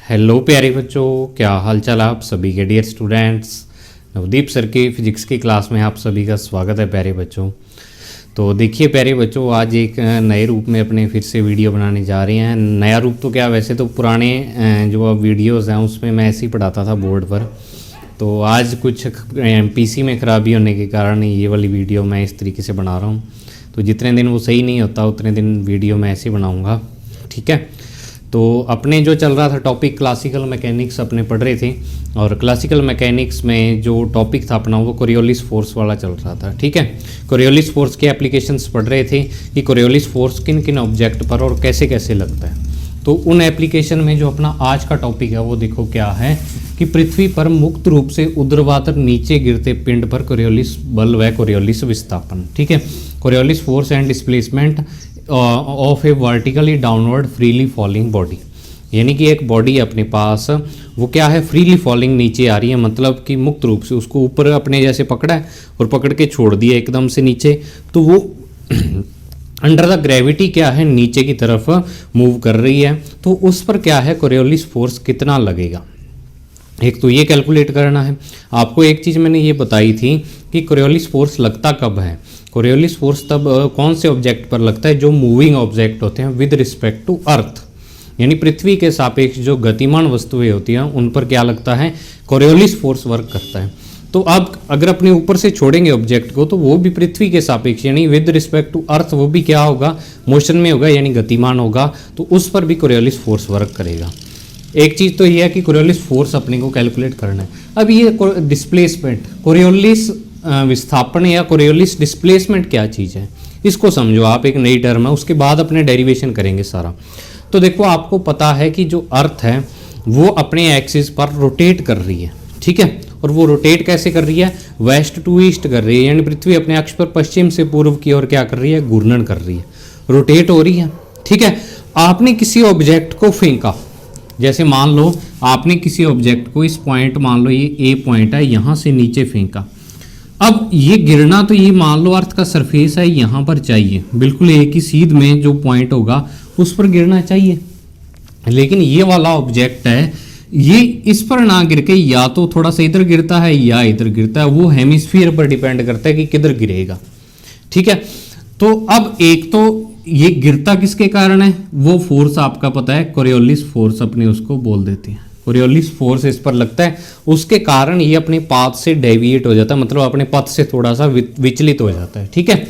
Hello प्यारे बच्चों, क्या हाल चाल आप सभी के डियर स्टूडेंट्स। नवदीप सर के फिजिक्स की क्लास में आप सभी का स्वागत है प्यारे बच्चों। तो देखिए प्यारे बच्चों, आज एक नए रूप में अपने फिर से वीडियो बनाने जा रहे हैं। नया रूप तो क्या, वैसे तो पुराने जो वीडियोज़ हैं उसमें मैं ऐसे ही पढ़ाता था बोर्ड पर। तो आज कुछ पीसी में ख़राबी होने के कारण ये वाली वीडियो मैं इस तरीके से बना रहा हूँ। तो जितने दिन वो सही नहीं होता उतने दिन वीडियो मैं ऐसे ही बनाऊँगा, ठीक है। तो अपने जो चल रहा था टॉपिक, क्लासिकल मैकेनिक्स अपने पढ़ रहे थे, और क्लासिकल मैकेनिक्स में जो टॉपिक था अपना वो कोरियोलिस फोर्स वाला चल रहा था, ठीक है। कोरियोलिस फोर्स के एप्लीकेशंस पढ़ रहे थे कि कोरियोलिस फोर्स किन किन ऑब्जेक्ट पर और कैसे कैसे लगता है। तो उन एप्लीकेशन में जो अपना आज का टॉपिक है वो देखो क्या है कि पृथ्वी पर मुक्त रूप से ऊर्ध्वाधर नीचे गिरते पिंड पर कोरियोलिस बल व कोरियोलिस विस्थापन, ठीक है। Coriolis force and displacement of A vertically downward freely falling body, यानी कि एक बॉडी अपने पास वो क्या है, फ्रीली फॉलिंग नीचे आ रही है, मतलब कि मुक्त रूप से उसको ऊपर अपने जैसे पकड़ा है और पकड़ के छोड़ दिया एकदम से नीचे, तो वो अंडर द ग्रेविटी क्या है नीचे की तरफ मूव कर रही है। तो उस पर क्या है कोरियोलिस फोर्स कितना लगेगा, एक तो ये कैलकुलेट करना है। आपको एक चीज़ मैंने ये बताई थी कि कोरियोलिस फोर्स लगता कब है। कोरियोलिस फोर्स तब कौन से ऑब्जेक्ट पर लगता है, जो मूविंग ऑब्जेक्ट होते हैं विद रिस्पेक्ट टू अर्थ, यानी पृथ्वी के सापेक्ष जो गतिमान वस्तुएं होती हैं उन पर क्या लगता है, कोरियोलिस फोर्स वर्क करता है। तो अब अगर अपने ऊपर से छोड़ेंगे ऑब्जेक्ट को तो वो भी पृथ्वी के सापेक्ष यानी विद रिस्पेक्ट टू अर्थ वो भी क्या होगा, मोशन में होगा, यानी गतिमान होगा, तो उस पर भी कोरियोलिस फोर्स वर्क करेगा। एक चीज़ तो ये है कि कोरियोलिस फोर्स अपने को कैलकुलेट करना है। अब ये डिस्प्लेसमेंट, कोरियोलिस विस्थापन या कोरियोलिस डिस्प्लेसमेंट क्या चीज़ है, इसको समझो आप, एक नई टर्म है, उसके बाद अपने डेरिवेशन करेंगे सारा। तो देखो आपको पता है कि जो अर्थ है वो अपने एक्सिस पर रोटेट कर रही है, ठीक है। और वो रोटेट कैसे कर रही है, वेस्ट टू ईस्ट कर रही है, यानी पृथ्वी अपने अक्ष पर पश्चिम से पूर्व की ओर क्या कर रही है, घूर्णन कर रही है, रोटेट हो रही है, ठीक है। आपने किसी ऑब्जेक्ट को फेंका, जैसे मान लो आपने किसी ऑब्जेक्ट को इस पॉइंट, मान लो ये ए पॉइंट है, यहाँ से नीचे फेंका। अब ये गिरना तो ये मान लो अर्थ का सरफेस है यहाँ पर चाहिए, बिल्कुल एक ही सीध में जो पॉइंट होगा उस पर गिरना चाहिए, लेकिन ये वाला ऑब्जेक्ट है ये इस पर ना गिर के या तो थोड़ा सा इधर गिरता है या इधर गिरता है, वो हेमिस्फीयर पर डिपेंड करता है कि किधर गिरेगा, ठीक है। तो अब एक तो ये गिरता किसके कारण है, वो फोर्स आपका पता है कोरियोलिस फोर्स अपने उसको बोल देते हैं। कोरियोलिस फोर्स इस पर लगता है, उसके कारण ये अपने पाथ से डेविएट हो जाता है, मतलब अपने पथ से थोड़ा सा विचलित हो जाता है, ठीक है।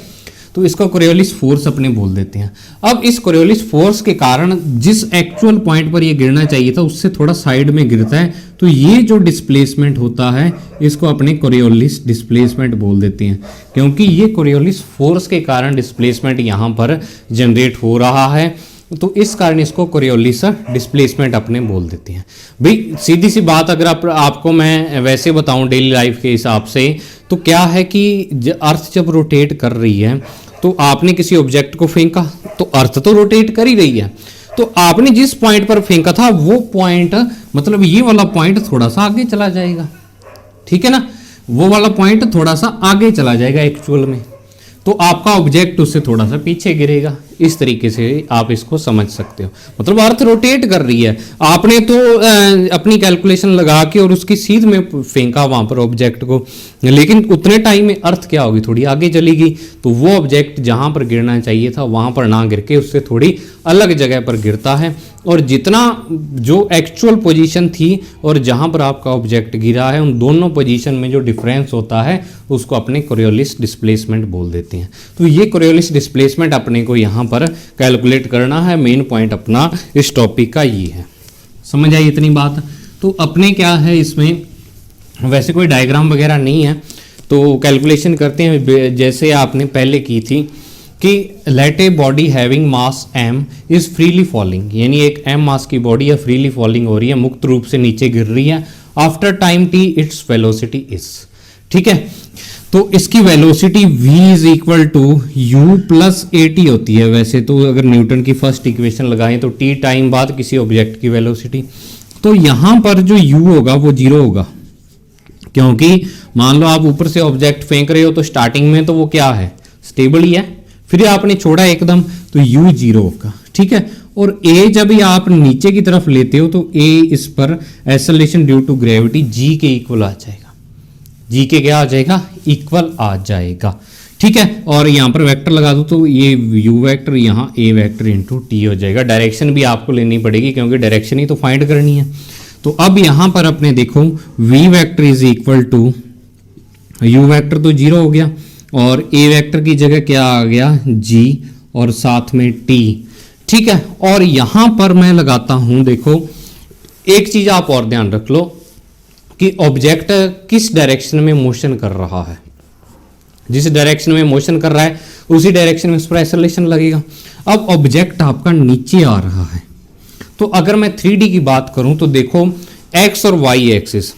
तो इसको कोरियोलिस फोर्स अपने बोल देते हैं। अब इस कोरियोलिस फोर्स के कारण जिस एक्चुअल पॉइंट पर ये गिरना चाहिए था उससे थोड़ा साइड में गिरता है, तो ये जो डिस्प्लेसमेंट होता है इसको अपने कोरियोलिस डिस्प्लेसमेंट बोल देते हैं, क्योंकि ये कोरियोलिस फोर्स के कारण डिस्प्लेसमेंट यहाँ पर जनरेट हो रहा है, तो इस कारण इसको कोरियोलिस डिस्प्लेसमेंट अपने बोल देते हैं। भाई सीधी सी बात, अगर आपको मैं वैसे बताऊं डेली लाइफ के हिसाब से, तो क्या है कि अर्थ जब रोटेट कर रही है तो आपने किसी ऑब्जेक्ट को फेंका तो अर्थ तो रोटेट कर ही रही है, तो आपने जिस पॉइंट पर फेंका था वो पॉइंट, मतलब ये वाला पॉइंट थोड़ा सा आगे चला जाएगा, ठीक है ना, वो वाला पॉइंट थोड़ा सा आगे चला जाएगा एक्चुअल में, तो आपका ऑब्जेक्ट उससे थोड़ा सा पीछे गिरेगा। इस तरीके से आप इसको समझ सकते हो, मतलब अर्थ रोटेट कर रही है, आपने तो अपनी कैलकुलेशन लगा के और उसकी सीध में फेंका वहां पर ऑब्जेक्ट को, लेकिन उतने टाइम में अर्थ क्या होगी, थोड़ी आगे चलेगी, तो वो ऑब्जेक्ट जहां पर गिरना चाहिए था वहां पर ना गिर के उससे थोड़ी अलग जगह पर गिरता है, और जितना जो एक्चुअल पोजीशन थी और जहां पर आपका ऑब्जेक्ट गिरा है उन दोनों पोजीशन में जो डिफरेंस होता है उसको अपने कोरियोलिस डिस्प्लेसमेंट बोल देते हैं। तो ये कोरियोलिस डिस्प्लेसमेंट अपने को यहाँ पर कैलकुलेट करना है, मेन पॉइंट अपना इस टॉपिक का ये है। समझ आई इतनी बात। तो अपने क्या है इसमें, वैसे कोई डायग्राम वगैरह नहीं है, तो कैलकुलेशन करते हैं जैसे आपने पहले की थी कि let a body having mass m is freely falling, यानी एक m मास की बॉडी है, फ्रीली फॉलिंग हो रही है, मुक्त रूप से नीचे गिर रही है, after time t its velocity is, ठीक है। तो इसकी velocity v is equal to u plus at होती है वैसे तो, अगर न्यूटन की फर्स्ट इक्वेशन लगाएं तो t टाइम बाद किसी ऑब्जेक्ट की वेलोसिटी, तो यहां पर जो u होगा वो 0 होगा, क्योंकि मान लो आप ऊपर से ऑब्जेक्ट फेंक रहे हो तो स्टार्टिंग में तो वो क्या है, स्टेबल ही है, फिर आपने छोड़ा एकदम तो u 0 होगा, ठीक है। और ए जब भी आप नीचे की तरफ लेते हो तो ए इस पर acceleration due to gravity G के इक्वल आ जाएगा, जी के क्या आ जाएगा, इक्वल आ जाएगा। ठीक है, और यहाँ पर वेक्टर लगा दो तो ये यू वेक्टर यहाँ ए वेक्टर इंटू टी हो जाएगा। डायरेक्शन भी आपको लेनी पड़ेगी क्योंकि डायरेक्शन ही तो फाइंड करनी है। तो अब यहाँ पर अपने देखो v vector is equal to u vector तो जीरो हो गया और ए वेक्टर की जगह क्या आ गया, जी और साथ में टी। ठीक है, और यहां पर मैं लगाता हूं, देखो एक चीज आप और ध्यान रख लो कि ऑब्जेक्ट किस डायरेक्शन में मोशन कर रहा है। जिस डायरेक्शन में मोशन कर रहा है उसी डायरेक्शन में उस पर एक्सेलरेशन लगेगा। अब ऑब्जेक्ट आपका नीचे आ रहा है तो अगर मैं 3D की बात करूं तो देखो एक्स और वाई एक्सिस,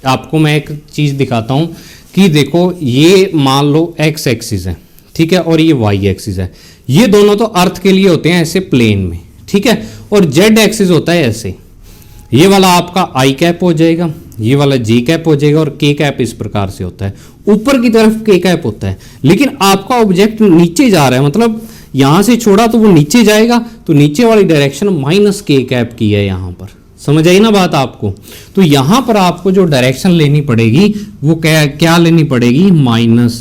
आपको मैं एक चीज दिखाता हूं कि देखो ये मान लो एक्स एक्सिस है, ठीक है, और ये वाई एक्सिस है। ये दोनों तो अर्थ के लिए होते हैं ऐसे प्लेन में, ठीक है, और जेड एक्सिस होता है ऐसे। ये वाला आपका आई कैप हो जाएगा, ये वाला जी कैप हो जाएगा और के कैप इस प्रकार से होता है। ऊपर की तरफ के कैप होता है, लेकिन आपका ऑब्जेक्ट नीचे जा रहा है, मतलब यहां से छोड़ा तो वो नीचे जाएगा, तो नीचे वाली डायरेक्शन माइनस के कैप की है यहां पर। समझ आई ना बात आपको? तो यहां पर आपको जो डायरेक्शन लेनी पड़ेगी वो क्या लेनी पड़ेगी, माइनस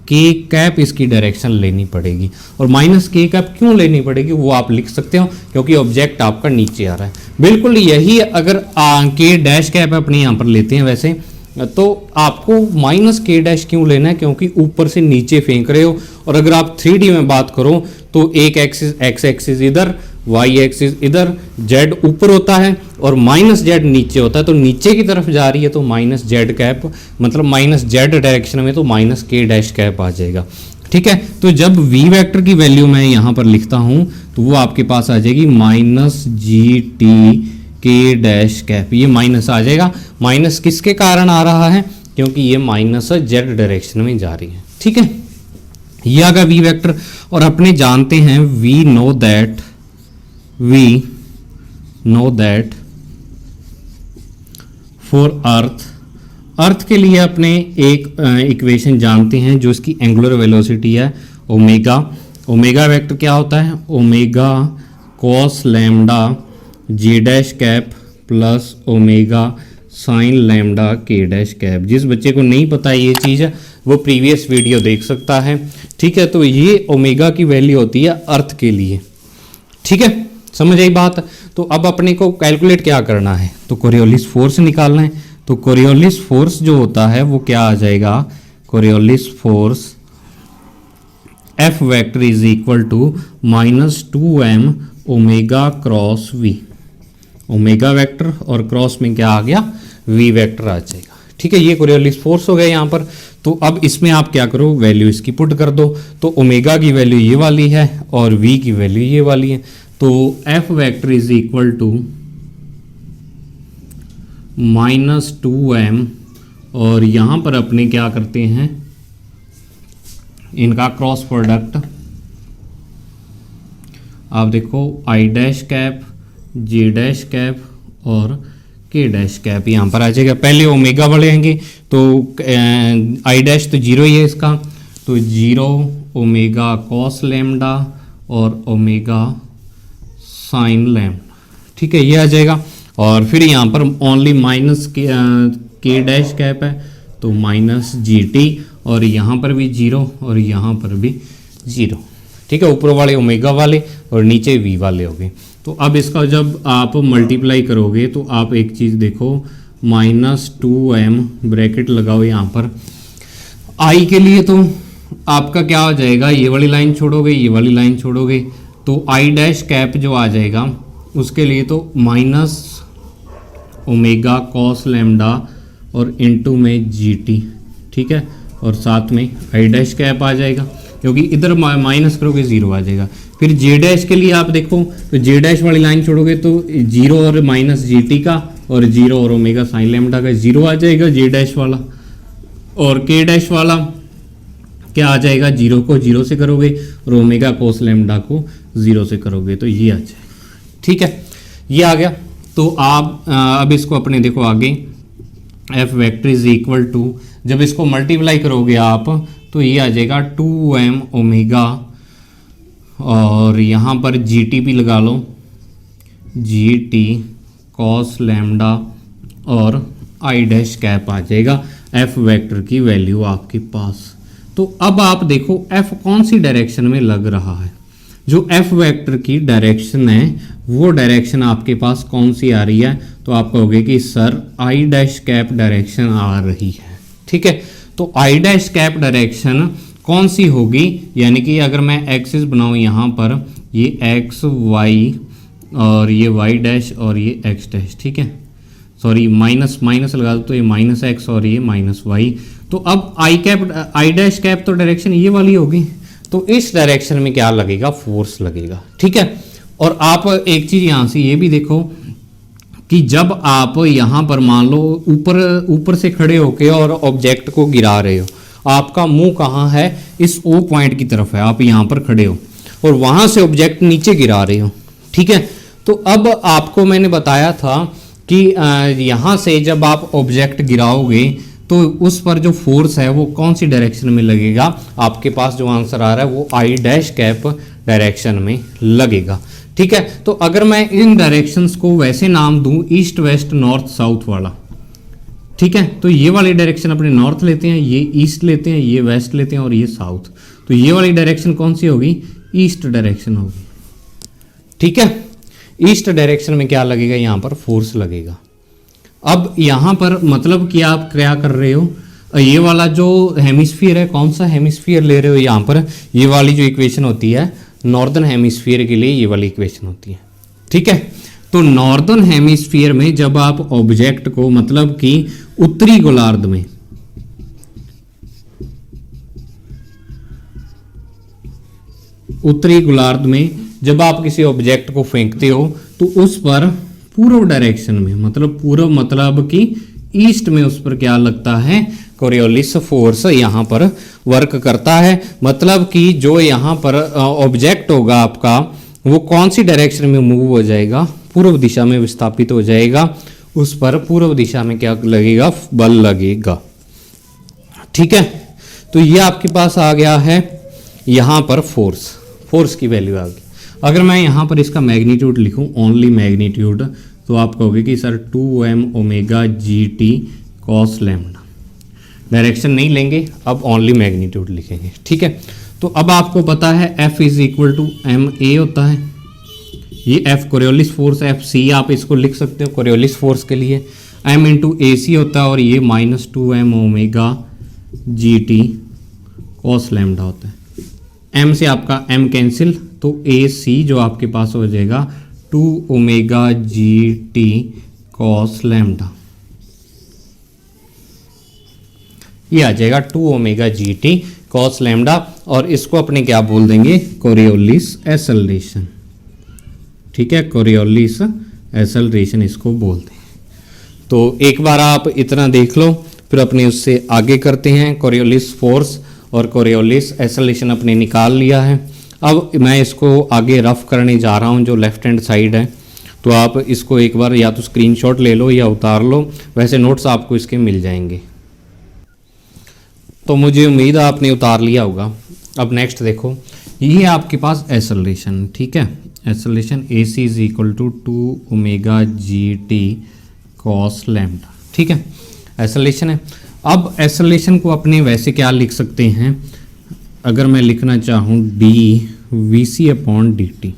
के कैप इसकी डायरेक्शन लेनी पड़ेगी। और माइनस के कैप क्यों लेनी पड़ेगी वो आप लिख सकते हो, क्योंकि ऑब्जेक्ट आपका नीचे आ रहा है। बिल्कुल यही अगर के डैश कैप अपने यहाँ पर लेते हैं वैसे तो आपको माइनस के डैश क्यों लेना है, क्योंकि ऊपर से नीचे फेंक रहे हो। और अगर आप 3D में बात करो तो एक एक्सिस एक्स एक्सिस इधर, वाई एक्सिस इधर, जेड ऊपर होता है और माइनस जेड नीचे होता है, तो नीचे की तरफ जा रही है तो माइनस जेड कैप, मतलब माइनस जेड डायरेक्शन में तो माइनस के डैश कैप आ जाएगा। ठीक है, तो जब वी वेक्टर की वैल्यू मैं यहाँ पर लिखता हूँ तो वो आपके पास आ जाएगी माइनस जी टी के डैश कैप। ये माइनस आ जाएगा, माइनस किसके कारण आ रहा है, क्योंकि ये माइनस जेड डायरेक्शन में जा रही है। ठीक है, ये आ गया वी वेक्टर। और अपने जानते हैं we know that for earth के लिए अपने एक इक्वेशन जानते हैं जो इसकी एंगुलर वेलोसिटी है ओमेगा वेक्टर क्या होता है, omega cos lambda J dash cap plus omega sine lambda K dash cap. जिस बच्चे को नहीं पता ये चीज़ वो प्रीवियस वीडियो देख सकता है। ठीक है, तो ये ओमेगा की वैल्यू होती है अर्थ के लिए। ठीक है, समझ आई बात? तो अब अपने को कैलकुलेट क्या करना है, तो कोरियोलिस फोर्स निकालना है। तो कोरियोलिस फोर्स जो होता है वो क्या आ जाएगा, Coriolis force F vector is equal to -2m omega cross v. Omega vector और क्रॉस में क्या आ गया, वी वेक्टर आ जाएगा। ठीक है, ये कोरियोलिस फोर्स हो गया यहाँ पर। तो अब इसमें आप क्या करो, वैल्यू इसकी पुट कर दो। तो ओमेगा की वैल्यू ये वाली है और वी की वैल्यू ये वाली है। तो F vector is equal to -2m और यहाँ पर अपने क्या करते हैं, इनका क्रॉस प्रोडक्ट आप देखो आई डैश कैप, जे डैश कैप और के डैश कैप यहाँ पर आ जाएगा। पहले ओमेगा बढ़ेंगे तो आई डैश तो जीरो ही है इसका, तो 0 ओमेगा कॉस लैम्डा और ओमेगा साइन लैम्डा। ठीक है, ये आ जाएगा। और फिर यहाँ पर ओनली माइनस के डैश कैप है तो माइनस जी टी, और यहाँ पर भी 0 और यहाँ पर भी 0। ठीक है, ऊपर वाले ओमेगा वाले और नीचे वी वाले हो गए। तो अब इसका जब आप मल्टीप्लाई करोगे तो आप एक चीज़ देखो, -2m ब्रैकेट लगाओ यहाँ पर आई के लिए, तो आपका क्या हो जाएगा, ये वाली लाइन छोड़ोगे, ये वाली लाइन छोड़ोगे तो आई डैश कैप जो आ जाएगा उसके लिए तो माइनस ओमेगा कॉस लैम्डा और इनटू में जी टी। ठीक है, और साथ में आई डैश कैप आ जाएगा, क्योंकि इधर माइनस करोगे 0 आ जाएगा। फिर जे डैश के लिए आप देखो तो जे डैश वाली लाइन छोड़ोगे तो 0 और माइनस जी टी का और 0 और ओमेगा साइन लैम्डा का 0 आ जाएगा जे डैश वाला। और के डैश वाला क्या आ जाएगा, 0 को 0 से करोगे और ओमेगा कोस लैम्डा को 0 से करोगे तो ये आ जाएगा। ठीक है, ये आ गया। तो आप अब इसको अपने देखो आगे F vector is equal to, जब इसको मल्टीप्लाई करोगे आप तो ये आ जाएगा 2m ओमेगा और यहाँ पर जी टी भी लगा लो जी टी कॉस लैम्डा और आई डैश कैप आ जाएगा एफ वेक्टर की वैल्यू आपके पास। तो अब आप देखो एफ कौन सी डायरेक्शन में लग रहा है, जो एफ वेक्टर की डायरेक्शन है वो डायरेक्शन आपके पास कौन सी आ रही है, तो आप कहोगे कि sir I dash cap direction आ रही है। ठीक है, तो आई डैश कैप डायरेक्शन कौन सी होगी, यानी कि अगर मैं एक्सिस बनाऊं यहाँ पर, ये एक्स वाई और ये वाई डैश और ये एक्स डैश, ठीक है, सॉरी माइनस माइनस लगा दो तो ये माइनस एक्स और ये माइनस वाई। तो अब आई डैश कैप तो डायरेक्शन ये वाली होगी, तो इस डायरेक्शन में क्या लगेगा, फोर्स लगेगा। ठीक है, और आप एक चीज यहां से ये भी देखो कि जब आप यहां पर मान लो ऊपर से खड़े होके और ऑब्जेक्ट को गिरा रहे हो, आपका मुंह कहाँ है, इस ओ पॉइंट की तरफ है, आप यहां पर खड़े हो और वहां से ऑब्जेक्ट नीचे गिरा रहे हो। ठीक है, तो अब आपको मैंने बताया था कि यहाँ से जब आप ऑब्जेक्ट गिराओगे तो उस पर जो फोर्स है वो कौन सी डायरेक्शन में लगेगा, आपके पास जो आंसर आ रहा है वो आई डैश कैप डायरेक्शन में लगेगा। ठीक है, तो अगर मैं इन डायरेक्शंस को वैसे नाम दूं, ईस्ट वेस्ट नॉर्थ साउथ वाला, ठीक है, तो ये वाली डायरेक्शन अपने नॉर्थ लेते हैं, ये ईस्ट लेते हैं, ये वेस्ट लेते हैं और ये साउथ, तो ये वाली डायरेक्शन कौन सी होगी, ईस्ट डायरेक्शन होगी। ठीक है, ईस्ट डायरेक्शन में क्या लगेगा, यहाँ पर फोर्स लगेगा। अब यहाँ पर मतलब कि आप क्या कर रहे हो, ये वाला जो हेमिस्फीयर है, कौन सा हेमिस्फीयर ले रहे हो, यहाँ पर ये वाली जो इक्वेशन होती है नॉर्दर्न हेमिस्फीयर के लिए ये वाली इक्वेशन होती है। ठीक है, तो नॉर्दर्न हेमिस्फीयर में जब आप ऑब्जेक्ट को मतलब कि उत्तरी गोलार्ध में जब आप किसी ऑब्जेक्ट को फेंकते हो तो उस पर पूर्व डायरेक्शन में, मतलब पूर्व मतलब कि ईस्ट में उस पर क्या लगता है, कोरियोलिस फोर्स यहाँ पर वर्क करता है। मतलब कि जो यहाँ पर ऑब्जेक्ट होगा आपका वो कौन सी डायरेक्शन में मूव हो जाएगा, पूर्व दिशा में विस्थापित हो जाएगा, उस पर पूर्व दिशा में क्या लगेगा, बल लगेगा। ठीक है, तो ये आपके पास आ गया है यहाँ पर फोर्स की वैल्यू आ गई। अगर मैं यहाँ पर इसका मैग्नीट्यूड लिखूँ, ओनली मैग्नीट्यूड, तो आप कहोगे कि sir 2m omega g t cos lambda, direction नहीं लेंगे, अब ओनली मैग्नीट्यूड लिखेंगे। ठीक है, तो अब आपको पता है F is equal to m a होता है, ये F Coriolis force, F C आप इसको लिख सकते हो कोरियोलिस फोर्स के लिए, m इंटू ए सी होता है और ये -2m omega g t cos lambda होता है। m से आपका m कैंसिल, तो ए सी जो आपके पास हो जाएगा 2 omega g t cos lambda, ये आ जाएगा 2 omega g t cos lambda, और इसको अपने क्या बोल देंगे, कोरियोलिस एक्सेलरेशन। ठीक है, कोरियोलिस एक्सेलरेशन इसको बोलते हैं। तो एक बार आप इतना देख लो, फिर अपने उससे आगे करते हैं। कोरियोलिस फोर्स और कोरियोलिस एक्सेलरेशन अपने निकाल लिया है। अब मैं इसको आगे रफ करने जा रहा हूँ, जो लेफ्ट हैंड साइड है, तो आप इसको एक बार या तो स्क्रीनशॉट ले लो या उतार लो, वैसे नोट्स आपको इसके मिल जाएंगे। तो मुझे उम्मीद है आपने उतार लिया होगा। अब नेक्स्ट देखो, ये आपके पास एक्सेलरेशन, ठीक है, acceleration a c is equal to 2 omega g t cos lambda. ठीक है, एक्सेलरेशन है। अब एक्सेलरेशन को अपने वैसे क्या लिख सकते हैं, अगर मैं लिखना चाहूँ d v c upon d t,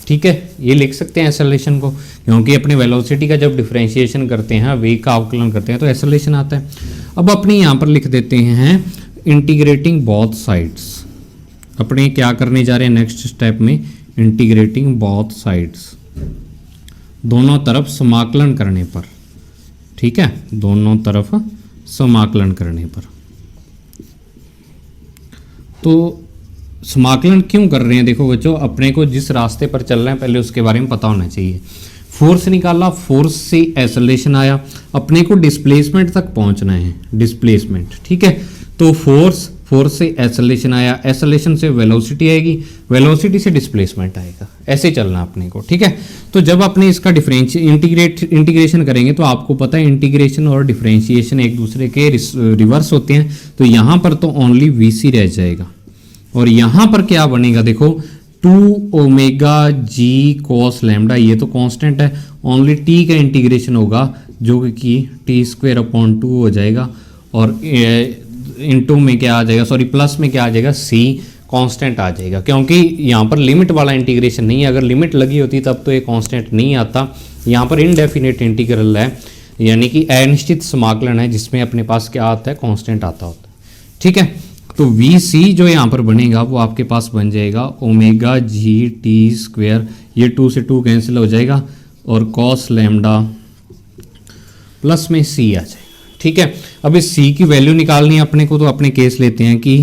ठीक है, ये लिख सकते हैं एक्सेलरेशन को, क्योंकि अपने वेलोसिटी का जब डिफरेंशिएशन करते हैं, वेग का अवकलन करते हैं, तो एक्सेलरेशन आता है। अब अपने यहाँ पर लिख देते हैं इंटीग्रेटिंग बोथ साइड्स। अपने क्या करने जा रहे हैं नेक्स्ट स्टेप में, इंटीग्रेटिंग बोथ साइड्स, दोनों तरफ समाकलन करने पर। ठीक है, दोनों तरफ समाकलन करने पर। तो समाकलन क्यों कर रहे हैं, देखो बच्चों, अपने को जिस रास्ते पर चल रहे हैं पहले उसके बारे में पता होना चाहिए। फोर्स निकाला, फोर्स से एक्सेलरेशन आया, अपने को डिस्प्लेसमेंट तक पहुंचना है, डिस्प्लेसमेंट। ठीक है, तो फोर्स से एक्सेलरेशन आया, एक्सेलरेशन से वेलोसिटी आएगी, वेलोसिटी से डिस्प्लेसमेंट आएगा, ऐसे चलना अपने को। ठीक है, तो जब अपने इसका इंटीग्रेशन करेंगे तो आपको पता है इंटीग्रेशन और डिफरेंशिएशन एक दूसरे के रिवर्स होते हैं, तो यहाँ पर तो ओनली वी सी रह जाएगा, और यहाँ पर क्या बनेगा देखो, 2 ओमेगा जी कॉस लैम्डा, ये तो कांस्टेंट है, ओनली टी का इंटीग्रेशन होगा जो कि टी स्क्वेयर अपॉन 2 हो जाएगा, और इनटू में क्या आ जाएगा, सॉरी प्लस में क्या आ जाएगा, सी कांस्टेंट आ जाएगा, क्योंकि यहाँ पर लिमिट वाला इंटीग्रेशन नहीं है। अगर लिमिट लगी होती तब तो ये कांस्टेंट नहीं आता। यहाँ पर इनडेफिनेट इंटीग्रल है, यानी कि अनिश्चित समाकलन है, जिसमें अपने पास क्या आता है, कांस्टेंट आता होता है। ठीक है, तो वी सी जो यहाँ पर बनेगा वो आपके पास बन जाएगा ओमेगा जी टी स्क्वेयर, ये 2 से 2 कैंसिल हो जाएगा, और कॉस लैम्डा प्लस में सी आ जाएगा। ठीक है, अब इस सी की वैल्यू निकालनी है अपने को, तो अपने केस लेते हैं कि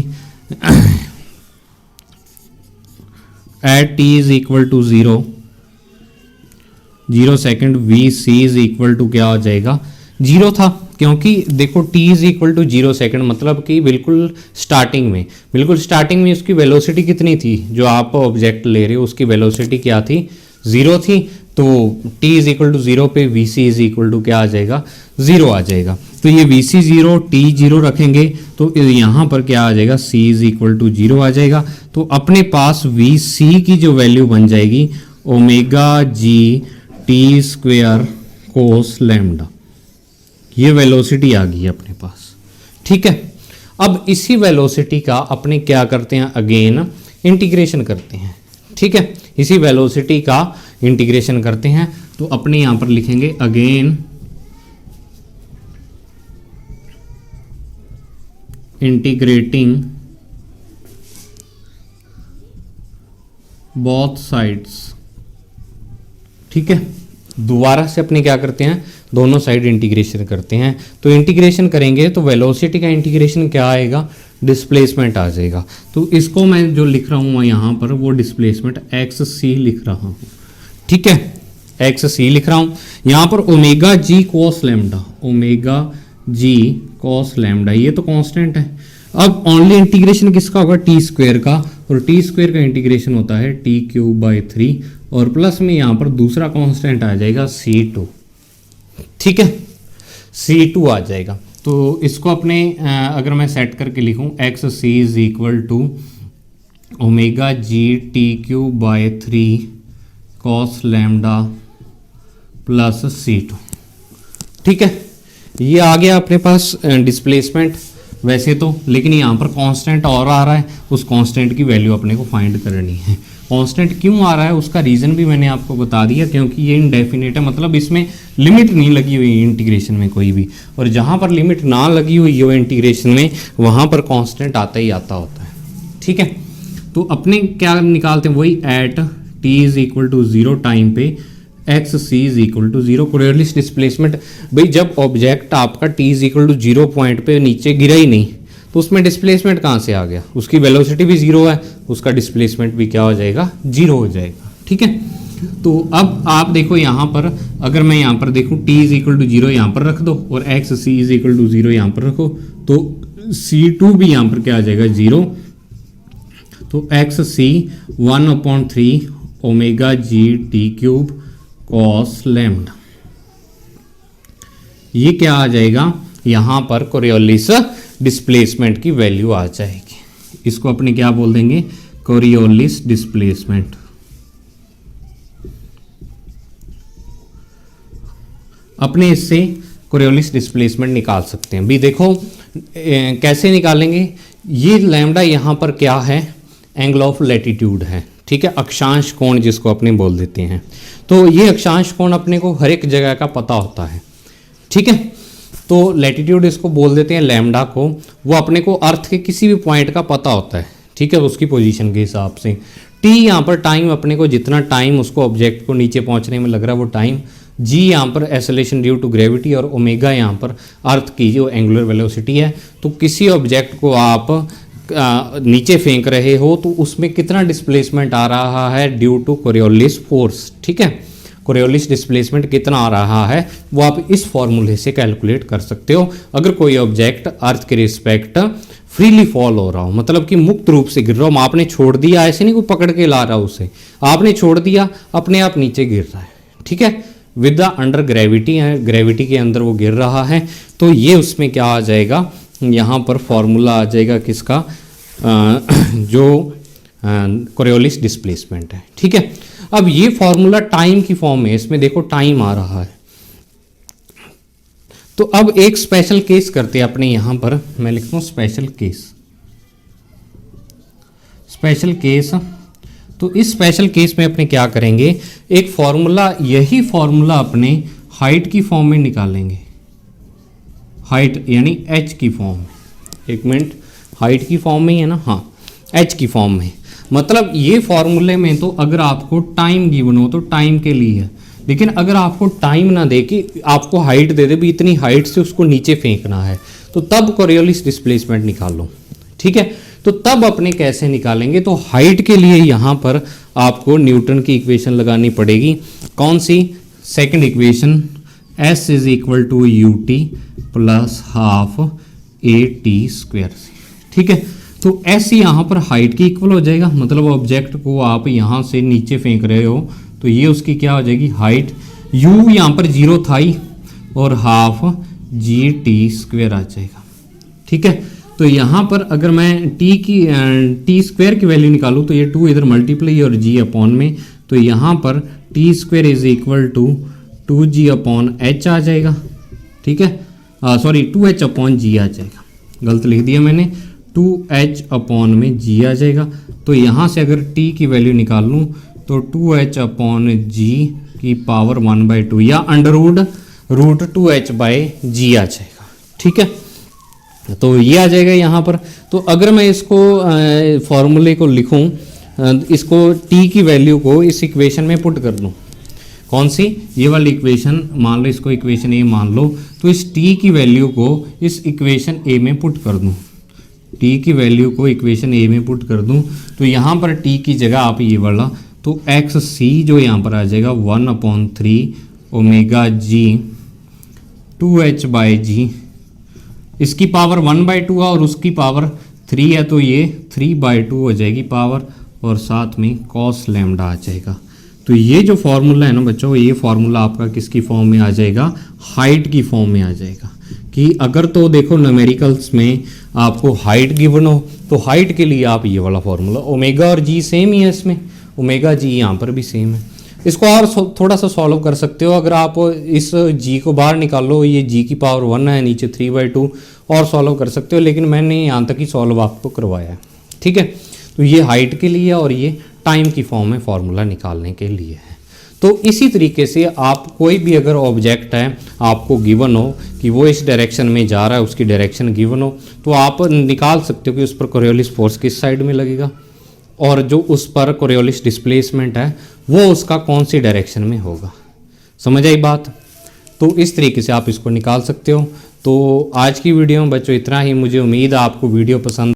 at T is equal to 0 second v c is equal to क्या हो जाएगा, 0 था, क्योंकि देखो t is equal to 0 second, मतलब कि बिल्कुल स्टार्टिंग में उसकी वेलोसिटी कितनी थी, जो आप ऑब्जेक्ट ले रहे हो उसकी वेलोसिटी क्या थी, 0 थी। तो t इज इक्वल टू 0 पे v c is equal to क्या आ जाएगा, 0 आ जाएगा। तो ये वी सी 0 t 0 रखेंगे तो यहाँ पर क्या आ जाएगा, c इज इक्वल टू 0 आ जाएगा। तो अपने पास वी सी की जो वैल्यू बन जाएगी ओमेगा जी टी स्क्वेयर कोस लैम्डा, ये वेलोसिटी आ गई अपने पास। ठीक है, अब इसी वेलोसिटी का अपने क्या करते हैं, अगेन इंटीग्रेशन करते हैं। ठीक है, इसी वेलोसिटी का इंटीग्रेशन करते हैं, तो अपने यहां पर लिखेंगे अगेन इंटीग्रेटिंग बोथ साइड्स। ठीक है, दोबारा से अपने क्या करते हैं, दोनों साइड इंटीग्रेशन करते हैं। तो इंटीग्रेशन करेंगे तो वेलोसिटी का इंटीग्रेशन क्या आएगा, डिस्प्लेसमेंट आ जाएगा। तो इसको मैं जो लिख रहा हूँ यहाँ पर वो डिस्प्लेसमेंट एक्स सी लिख रहा हूँ। ठीक है, एक्स सी लिख रहा हूँ। यहाँ पर ओमेगा जी कोस लैम्डा, ओमेगा जी कोस लैम्डा, ये तो कांस्टेंट है। अब ओनली इंटीग्रेशन किसका होगा, टी स्क्वेयर का, और टी स्क्वेयर का इंटीग्रेशन होता है टी क्यूब बाई 3, और प्लस में यहाँ पर दूसरा कांस्टेंट आ जाएगा C2। ठीक है, C2 आ जाएगा। तो इसको अपने अगर मैं सेट करके लिखूं, x C is equal to omega g t cube by 3 cos lambda plus C2। ठीक है, ये आ गया अपने पास डिस्प्लेसमेंट वैसे तो, लेकिन यहाँ पर कांस्टेंट और आ रहा है, उस कांस्टेंट की वैल्यू अपने को फाइंड करनी है। कांस्टेंट क्यों आ रहा है उसका रीज़न भी मैंने आपको बता दिया, क्योंकि ये इनडेफिनेट है, मतलब इसमें लिमिट नहीं लगी हुई इंटीग्रेशन में कोई भी, और जहाँ पर लिमिट ना लगी हुई हो इंटीग्रेशन में वहाँ पर कांस्टेंट आता ही आता होता है। ठीक है, तो अपने क्या निकालते हैं, वही at T is equal to 0 time पे X C is equal to 0 Coriolis displacement. भाई जब ऑब्जेक्ट आपका T is equal to 0 point पे नीचे गिरा ही नहीं, तो उसमें डिस्प्लेसमेंट कहाँ से आ गया, उसकी वेलोसिटी भी 0 है, उसका डिस्प्लेसमेंट भी क्या हो जाएगा, 0 हो जाएगा। ठीक है, तो अब आप देखो यहाँ पर, अगर मैं यहाँ पर देखूँ t इज इक्वल टू 0 यहाँ पर रख दो और x C is equal to 0 यहाँ पर रखो, तो C2 भी यहाँ पर क्या आ जाएगा, 0। तो एक्स सी 1/3 omega g t cube cos lambda, ये क्या आ जाएगा, यहाँ पर कोरियोलिस डिस्प्लेसमेंट की वैल्यू आ जाएगी। इसको अपने क्या बोल देंगे, कोरियोलिस डिस्प्लेसमेंट। अपने इससे कोरियोलिस डिस्प्लेसमेंट निकाल सकते हैं। भी देखो कैसे निकालेंगे, ये लैम्डा यहाँ पर क्या है, एंगल ऑफ लैटिट्यूड है। ठीक है, अक्षांश कोण जिसको अपने बोल देते हैं। तो ये अक्षांश कोण अपने को हर एक जगह का पता होता है। ठीक है, तो लैटिट्यूड इसको बोल देते हैं लैम्डा को, वो अपने को अर्थ के किसी भी पॉइंट का पता होता है। ठीक है, उसकी पोजीशन के हिसाब से। टी यहाँ पर टाइम, अपने को जितना टाइम उसको ऑब्जेक्ट को नीचे पहुँचने में लग रहा है वो टाइम, जी यहाँ पर एक्सेलरेशन ड्यू टू ग्रेविटी, और ओमेगा यहाँ पर अर्थ की जो एंगुलर वेलोसिटी है। तो किसी ऑब्जेक्ट को आप नीचे फेंक रहे हो तो उसमें कितना डिस्प्लेसमेंट आ रहा है ड्यू टू कोरियोलिस फोर्स। ठीक है, कोरियोलिस डिस्प्लेसमेंट कितना आ रहा है वो आप इस फॉर्मूले से कैलकुलेट कर सकते हो। अगर कोई ऑब्जेक्ट अर्थ के रिस्पेक्ट फ्रीली फॉल हो रहा हो, मतलब कि मुक्त रूप से गिर रहा हो, आपने छोड़ दिया, ऐसे नहीं कोई पकड़ के ला रहा उसे, आपने छोड़ दिया, अपने आप नीचे गिर रहा है। ठीक है, विद द अंडर ग्रेविटी है, ग्रेविटी के अंदर वो गिर रहा है। तो ये उसमें क्या आ जाएगा, यहाँ पर फॉर्मूला आ जाएगा किसका, जो कोरियोलिस डिस्प्लेसमेंट है। ठीक है, अब ये फॉर्मूला टाइम की फॉर्म में, इसमें देखो टाइम आ रहा है। तो अब एक स्पेशल केस करते हैं अपने यहां पर, मैं लिखता हूं स्पेशल केस। स्पेशल केस, तो इस स्पेशल केस में अपने क्या करेंगे, एक फॉर्मूला, यही फॉर्मूला अपने हाइट की फॉर्म में निकालेंगे। हाइट यानी एच की फॉर्म, एक मिनट, हाइट की फॉर्म में ही है ना, हाँ एच की फॉर्म में। मतलब ये फॉर्मूले में तो अगर आपको टाइम गिवन हो तो टाइम के लिए है, लेकिन अगर आपको टाइम ना दे कि आपको हाइट दे दे भी इतनी हाइट से उसको नीचे फेंकना है, तो तब कोरियोलिस डिस्प्लेसमेंट निकालो। ठीक है, तो तब अपने कैसे निकालेंगे, तो हाइट के लिए यहाँ पर आपको न्यूटन की इक्वेशन लगानी पड़ेगी। कौन सी? Second equation, S is equal to U T plus half A T square. ठीक है, तो S यहाँ पर हाइट की इक्वल हो जाएगा, मतलब ऑब्जेक्ट को आप यहाँ से नीचे फेंक रहे हो तो ये उसकी क्या हो जाएगी, हाइट। U यहाँ पर 0 था ही, और हाफ जी टी स्क्वायर आ जाएगा। ठीक है, तो यहाँ पर अगर मैं टी स्क्वायर की वैल्यू निकालूँ तो ये 2 इधर मल्टीप्लाई और जी अपॉन में, तो यहाँ पर T square is equal to 2g upon H आ जाएगा। ठीक है, सॉरी 2h अपॉन जी आ जाएगा, गलत लिख दिया मैंने, 2h अपॉन में g आ जाएगा। तो यहाँ से अगर t की वैल्यू निकाल लूँ तो 2h अपॉन जी की पावर 1/2 या रूट 2h बाई जी आ जाएगा। ठीक है, तो ये आ जाएगा यहाँ पर। तो अगर मैं इसको फॉर्मूले को लिखूँ, इसको t की वैल्यू को इस इक्वेशन में पुट कर दूँ, कौन सी, ये वाली इक्वेशन मान लो, इसको इक्वेशन ए मान लो, तो इस t की वैल्यू को इस इक्वेशन ए में पुट कर दूँ, t की वैल्यू को इक्वेशन ए में पुट कर दूँ, तो यहाँ पर t की जगह आप ये वाला, तो एक्स सी जो यहाँ पर आ जाएगा 1/3 ओमेगा जी 2h बाई जी, इसकी पावर 1/2 है और उसकी पावर 3 है, तो ये 3/2 हो जाएगी पावर, और साथ में कॉस लैम्डा आ जाएगा। तो ये जो फॉर्मूला है ना बच्चों, ये फॉर्मूला आपका किसकी फॉर्म में आ जाएगा, हाइट की फॉर्म में आ जाएगा। कि अगर तो देखो न्यूमेरिकल्स में आपको हाइट गिवन हो तो हाइट के लिए आप ये वाला फॉर्मूला, ओमेगा और जी सेम ही है इसमें, ओमेगा जी यहाँ पर भी सेम है। इसको और थोड़ा सा सॉल्व कर सकते हो, अगर आप इस जी को बाहर निकालो, ये जी की पावर 1 है, नीचे 3/2 और सॉल्व कर सकते हो, लेकिन मैंने यहाँ तक ही सॉल्व आपको करवाया है। ठीक है, तो ये हाइट के लिए और ये टाइम की फॉर्म में फॉर्मूला निकालने के लिए है। तो इसी तरीके से आप कोई भी अगर ऑब्जेक्ट है आपको गिवन हो कि वो इस डायरेक्शन में जा रहा है, उसकी डायरेक्शन गिवन हो, तो आप निकाल सकते हो कि उस पर कोरियोलिस फोर्स किस साइड में लगेगा, और जो उस पर कोरियोलिस डिस्प्लेसमेंट है वो उसका कौन सी डायरेक्शन में होगा। समझ आई बात? तो इस तरीके से आप इसको निकाल सकते हो। तो आज की वीडियो में बच्चों इतना ही। मुझे उम्मीद है आपको वीडियो पसंद